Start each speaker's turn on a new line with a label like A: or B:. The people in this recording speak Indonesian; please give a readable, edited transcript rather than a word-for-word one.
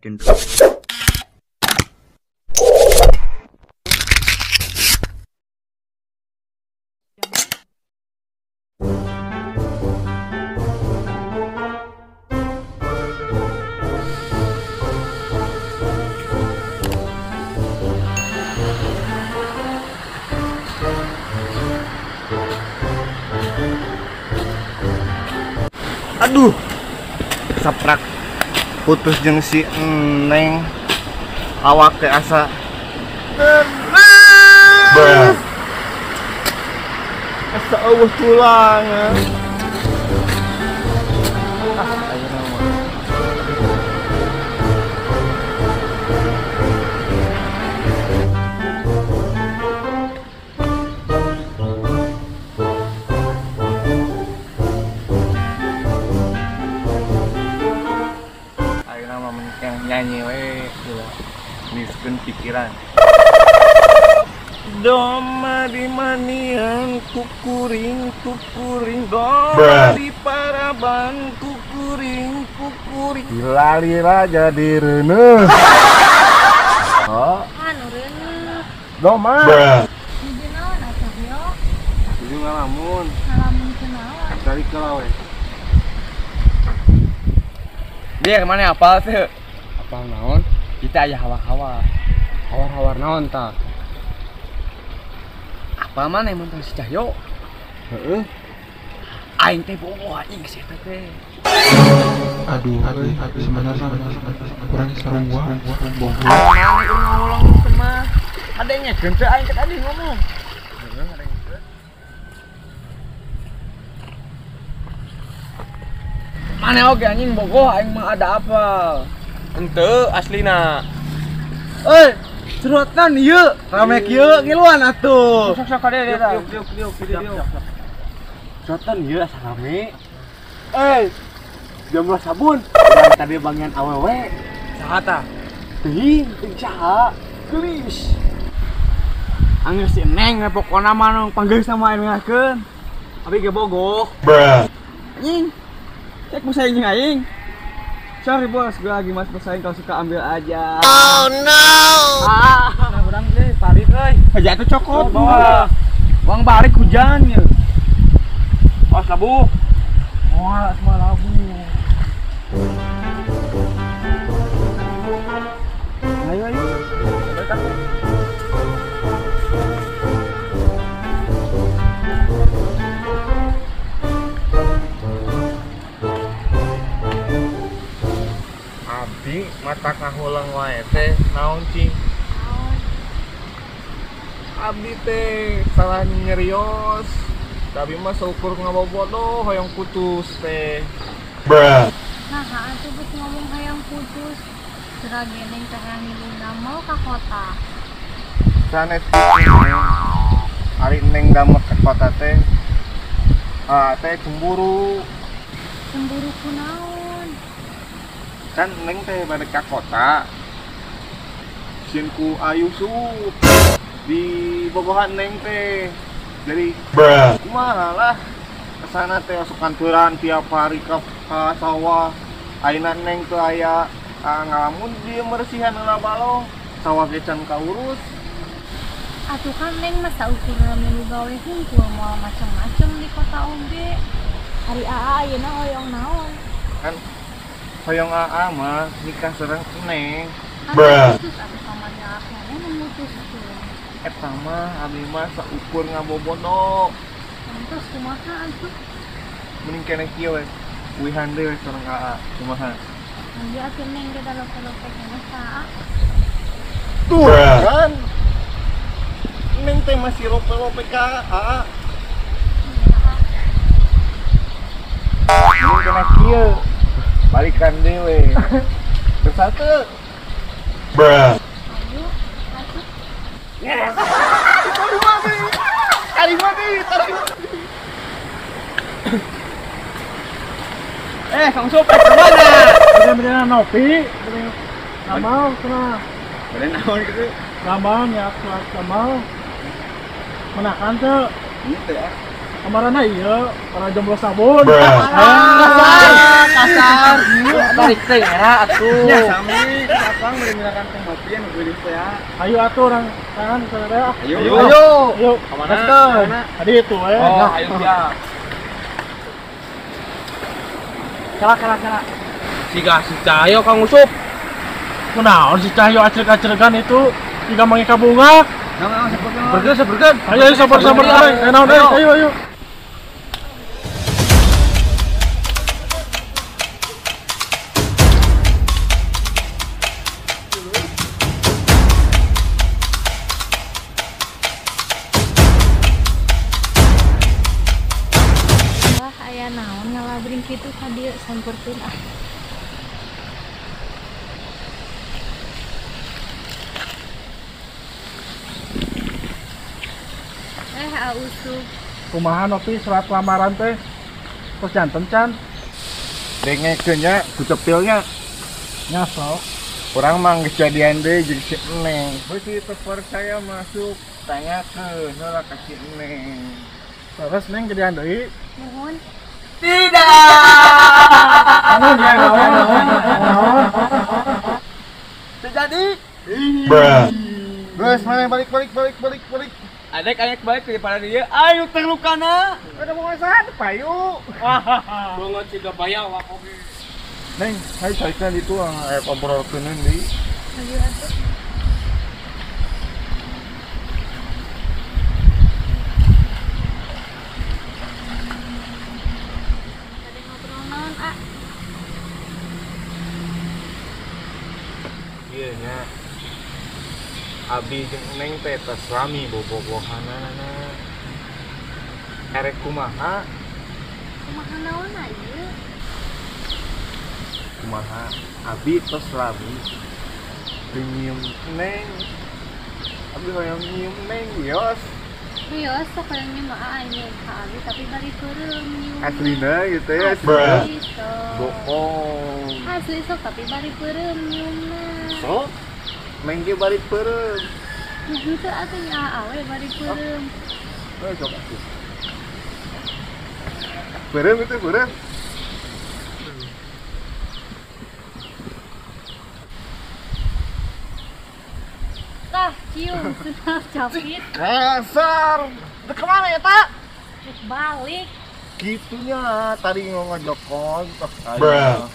A: Aduh, saprak putus jeung si Neng awak ke asa asa eueuh tulang. Ayo nama nyanyi we niskeun pikiran. Doma di manian kukuring doma di paraban kukuring lila jadi reuneuh. Oh
B: anu reuneuh
A: doma
B: hiji naon atuh yo
A: hiji ngalamun
B: kunaon
A: dari kelawe
C: dia kemana apal tuh apal naon kita aya hawar naon tah apa mana yang mentang si Cahyo
A: heeh
C: aing teh bobo aing si eta teh
D: aduh sebenarnya kurang sarung gua bobo
C: ngomong sama adanya genteu aing teh tadi ngomong mana oge anjing bogoh aing mah ada apa henteu aslina
A: Surutan ieu rame kieu ngiluan atuh
C: sok kade dia
A: yuk surutan ieu asa rame jumlah sabun urang tadi bagian awewe
C: saha tah
A: teuing saha geulis
C: anggeus si Neng pokona mah nu panggeuh sama aing ngakeun abi ge bogoh anjing cek musaing jeung aing. Sorry bos, gue lagi mas pesaing kalau suka ambil aja.
B: oh no
C: Udang deh, parit euy. Jatuh cokot bawa. Uang barik hujan ya. Os labu. Moal semua labu. Ayo. Dekat.
A: mata kahulang wae teh naon cing abdi teh salah nyerios tapi mah seukur ngabobodoh hoyong putus teh
B: nah atuh geus ngomong hayang putus serageneng teh yang ngiluna mau ka kota
A: sanes ari neng damet ka kota teh teh cemburu
B: kunaon
A: kan neng teh balik ka kota sinku ayu sup di bobohan neng teh jadi kumaha lah kesana teh asup kantoran tiap hari ke sawah ayeuna neng teu aya ngalamun di bersihan heula balong sawah ge can kaurus
B: atuh kan neng mah saukurna milu gawe hungkul moal macem-macem di kota oge hari aa ayeuna hoyong naon
A: kan hoyong aa mah nikah sareng neng
B: putus atuh pamannya aku memutus tuh
A: eta mah abdi mah saukur ngabobodo
B: terus kumaha atuh
A: mending keneh kieu we uihan deui we sareng aa kumaha
B: jadi atuh neng ge lope-lope kana saa
A: tuh kan neng teh masih lope-lope ka aa ini kena kieu balikan dewe bersatu
B: ayo atuh
A: kali mati
C: Kang Sup kemana?
D: bener nopi ngamal sana
C: Beren naon kitu?
D: ngamal ya kelas ngamal menakan tuh
C: Ieu teh
D: Kamarana iya, para jomblo sabun.
C: Kasar. Tarik teh era atuh.
D: Ya,
C: sami sapang menggunakan teh ngopi anu geulis teh ya.
D: Ayo atuh orang tangan saudara.
C: Ayo.
D: Ayo.
C: Kamana?
D: Gaskeun. Tadi itu
C: Oh, ayo siap. Kala. Si Cahyo Kang Usup.
D: Kunaon si Cahyo acrek-acrekan itu jika mangika bunga.
C: Seperkeun.
D: Ayo sabar. Ayo.
B: Wah, aya naon ngalabring kitu ka dieu sampeurkeun ah. Ausup.
D: Kumaha nopi surat lamaran teh? Terus janten can?
A: Dengekeun nya kucepilnya.
D: Nyasok.
A: Kurang mah geus jadian deui jeung si Neng. Beusi teu percaya masuk, tanyakeun heula ka si Neng.
D: Terus Neng jadian deui.
B: Nuhun.
D: Naon ya naon.
C: Terjadi.
A: Geus mana balik.
C: Adek balik daripada dia. Ayo terlukana.
A: Ada mau sana payu.
C: Banget siga bayar wak oge.
A: Neng, hai saikeun itu aya obrolkeun deui.
B: Ayo atuh. Tadi ngobrol naon, ah?
A: Ieu nya. Abi jeung Neng teh tos rami bobogohanana. Erek kumaha?
B: Kumaha naon ieu?
A: Kumaha? Abi tos rami. Nyium Neng. Abi hoyong nyium Neng bios.
B: Bios sok kayaknya mah anjing ka abi tapi bari peureum nyium.
A: Aslina gitu ya.
B: Asli sok.
A: Bohong.
B: Asli sok tapi bari peureum nyiumna.
A: So, Neng ge bari peureum.
B: Nah itu atunya awe bari peureum.
A: Sok atuh. Peureum itu peureum.
B: Tah cium senang capit
A: Kasar. Udah kemana ya, Tak?
B: balik.
A: Gitunya tadi ngojokon.
D: Bruh.